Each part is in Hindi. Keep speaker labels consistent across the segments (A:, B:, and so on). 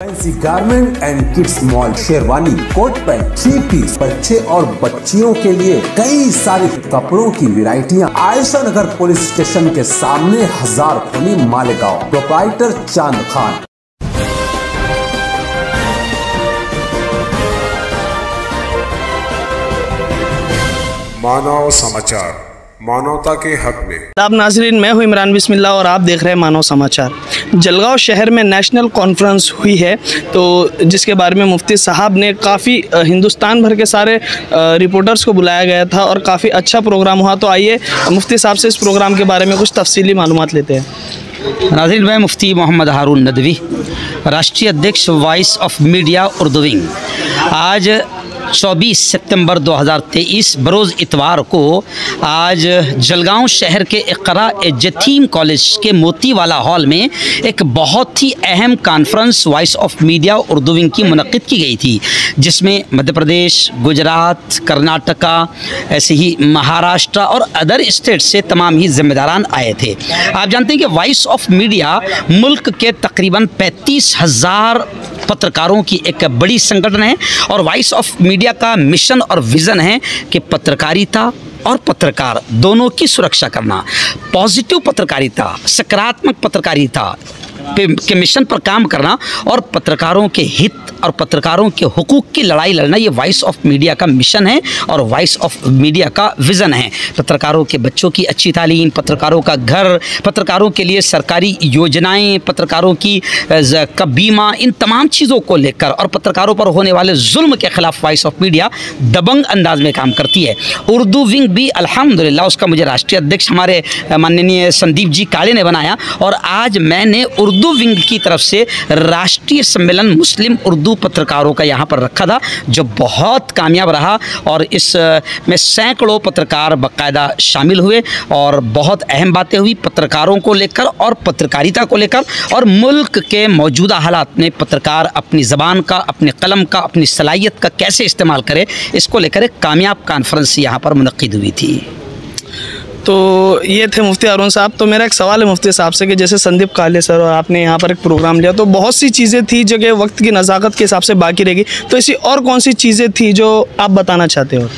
A: Fancy garment and kids mall, sherwani, coat pant, three piece, बच्चे और बच्चियों के लिए कई सारे कपड़ों की वैरायटियां आयशा नगर पुलिस स्टेशन के सामने, हजार खोनी, मालेगांव। प्रोप्राइटर चांद खान।
B: मानव समाचार, मानवता के हक में।
C: आप नाज़रीन, मैं हूं इमरान बिस्मिल्लाह और आप देख रहे हैं मानव समाचार। जलगांव शहर में नेशनल कॉन्फ्रेंस हुई है, तो जिसके बारे में मुफ्ती साहब ने काफ़ी हिंदुस्तान भर के सारे रिपोर्टर्स को बुलाया गया था और काफ़ी अच्छा प्रोग्राम हुआ। तो आइए मुफ्ती साहब से इस प्रोग्राम के बारे में कुछ तफसीली मालूमात लेते हैं।
D: नाज़रीन, मैं मुफ्ती मोहम्मद हारून नदवी, राष्ट्रीय अध्यक्ष voice of media Urdu wing. आज 24 सितंबर 2023 बरोज़ इतवार को आज जलगांव शहर के इक़रा जतीम कॉलेज के मोतीवाला हॉल में एक बहुत ही अहम conference voice of media Urdu wing की मुनक़्क़िद की गई थी, जिसमें मध्य प्रदेश, गुजरात, कर्नाटका, ऐसे ही महाराष्ट्र और अदर स्टेट से तमाम ही ज़िम्मेदारान आए थे। आप जानते हैं कि वॉइस ऑफ मीडिया मुल्क के तकरीबन 35,000 पत्रकारों की एक बड़ी संगठन है और वॉइस ऑफ मीडिया का मिशन और विज़न है कि पत्रकारिता और पत्रकार दोनों की सुरक्षा करना, पॉजिटिव पत्रकारिता, सकारात्मक पत्रकारिता के मिशन पर काम करना और पत्रकारों के हित और पत्रकारों के हुकूक की लड़ाई लड़ना, ये वॉइस ऑफ मीडिया का मिशन है और वॉइस ऑफ मीडिया का विज़न है। पत्रकारों के बच्चों की अच्छी तालीम, पत्रकारों का घर, पत्रकारों के लिए सरकारी योजनाएं, पत्रकारों की का बीमा, इन तमाम चीज़ों को लेकर और पत्रकारों पर होने वाले जुल्म के ख़िलाफ़ वॉइस ऑफ मीडिया दबंग अंदाज में काम करती है। उर्दू विंग भी अल्हम्दुलिल्लाह उसका मुझे राष्ट्रीय अध्यक्ष हमारे माननीय संदीप जी काले ने बनाया और आज मैंने उर्दू विंग की तरफ से राष्ट्रीय सम्मेलन मुस्लिम उर्दू पत्रकारों का यहाँ पर रखा था, जो बहुत कामयाब रहा और इसमें सैकड़ों पत्रकार बाकायदा शामिल हुए और बहुत अहम बातें हुई पत्रकारों को लेकर और पत्रकारिता को लेकर और मुल्क के मौजूदा हालात में पत्रकार अपनी ज़बान का, अपने कलम का, अपनी सलाहियत का कैसे इस्तेमाल करे, इसको लेकर एक कामयाब कॉन्फ्रेंस यहाँ पर मुनक़्क़िद हुई थी।
C: तो ये थे मुफ्ती हारून साहब। तो मेरा एक सवाल है मुफ्ती साहब से कि जैसे संदीप काले सर और आपने यहाँ पर एक प्रोग्राम लिया, तो बहुत सी चीज़ें थी जो कि वक्त की नज़ाकत के हिसाब से बाकी रहेगी, तो ऐसी और कौन सी चीज़ें थी जो आप बताना चाहते हो?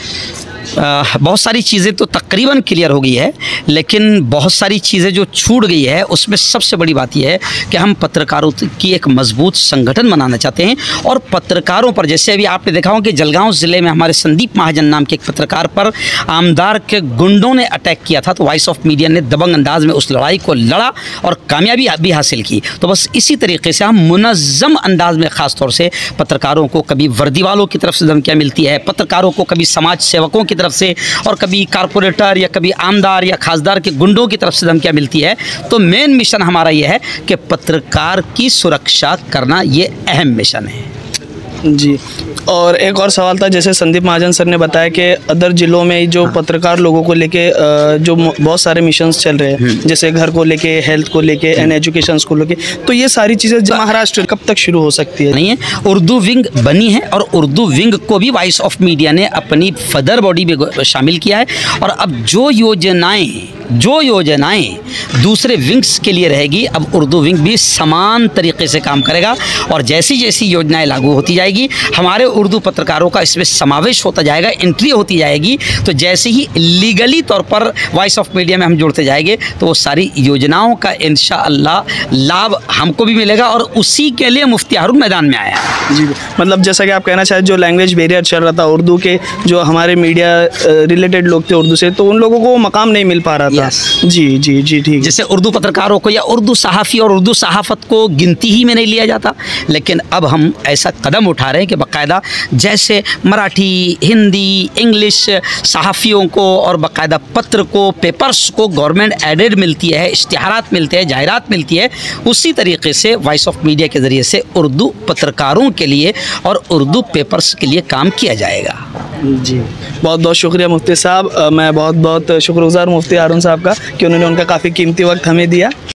D: बहुत सारी चीज़ें तो तकरीबन क्लियर हो गई है, लेकिन बहुत सारी चीज़ें जो छूट गई है उसमें सबसे बड़ी बात यह है कि हम पत्रकारों की एक मजबूत संगठन बनाना चाहते हैं और पत्रकारों पर, जैसे अभी आपने देखा हो कि जलगांव ज़िले में हमारे संदीप महाजन नाम के एक पत्रकार पर आमदार के गुंडों ने अटैक किया था, तो वॉइस ऑफ मीडिया ने दबंग अंदाज में उस लड़ाई को लड़ा और कामयाबी भी हासिल की। तो बस इसी तरीके से हम मुनज़्ज़म अंदाज में ख़ास तौर से पत्रकारों को कभी वर्दी वालों की तरफ से धमकियाँ मिलती है, पत्रकारों को कभी समाज सेवकों की तरफ से और कभी कारपोरेटर या कभी आमदार या खासदार के गुंडों की तरफ से धमकियाँ मिलती है। तो मेन मिशन हमारा यह है कि पत्रकार की सुरक्षा करना, ये अहम मिशन है
C: जी। और एक और सवाल था, जैसे संदीप महाजन सर ने बताया कि अदर ज़िलों में जो पत्रकार लोगों को लेके जो बहुत सारे मिशंस चल रहे हैं, जैसे घर को लेके, हेल्थ को लेके एंड एजुकेशन को लेके, तो ये सारी चीज़ें महाराष्ट्र कब तक शुरू हो सकती है?
D: नहीं है, उर्दू विंग बनी है और उर्दू विंग को भी वॉइस ऑफ मीडिया ने अपनी फदर बॉडी में शामिल किया है और अब जो योजनाएं दूसरे विंग्स के लिए रहेगी, अब उर्दू विंग भी समान तरीके से काम करेगा और जैसी जैसी योजनाएं लागू होती जाएगी, हमारे उर्दू पत्रकारों का इसमें समावेश होता जाएगा, एंट्री होती जाएगी, तो जैसे ही लीगली तौर पर वॉइस ऑफ मीडिया में हम जुड़ते जाएंगे तो वो सारी योजनाओं का इंशाअल्लाह लाभ हमको भी मिलेगा और उसी के लिए मुफ्ती हारून मैदान में आया है।
C: जी, मतलब जैसा कि आप कहना चाहते, जो लैंग्वेज बैरियर चल रहा था उर्दू के, जो हमारे मीडिया रिलेटेड लोग थे उर्दू से, तो उन लोगों को मकाम नहीं मिल पा रहा था। जी जी जी, ठीक।
D: जैसे उर्दू पत्रकारों को या उर्दू सहाफ़ी और उर्दू सहाफ़त को गिनती ही में नहीं लिया जाता, लेकिन अब हम ऐसा कदम उठा रहे हैं कि बाकायदा जैसे मराठी, हिंदी, इंग्लिश सहाफ़ियों को और बाकायदा पत्र को, पेपर्स को गवर्नमेंट एडेड मिलती है, इश्तिहारात मिलते हैं, जाहिरात मिलती है, उसी तरीके से वॉइस ऑफ मीडिया के ज़रिए से उर्दू पत्रकारों के लिए और उर्दू पेपर्स के लिए काम किया जाएगा।
C: जी, बहुत बहुत शुक्रिया मुफ्ती साहब। मैं बहुत बहुत शुक्रगुज़ार मुफ्ती हारून साहब का कि उन्होंने उनका काफ़ी कीमती वक्त हमें दिया।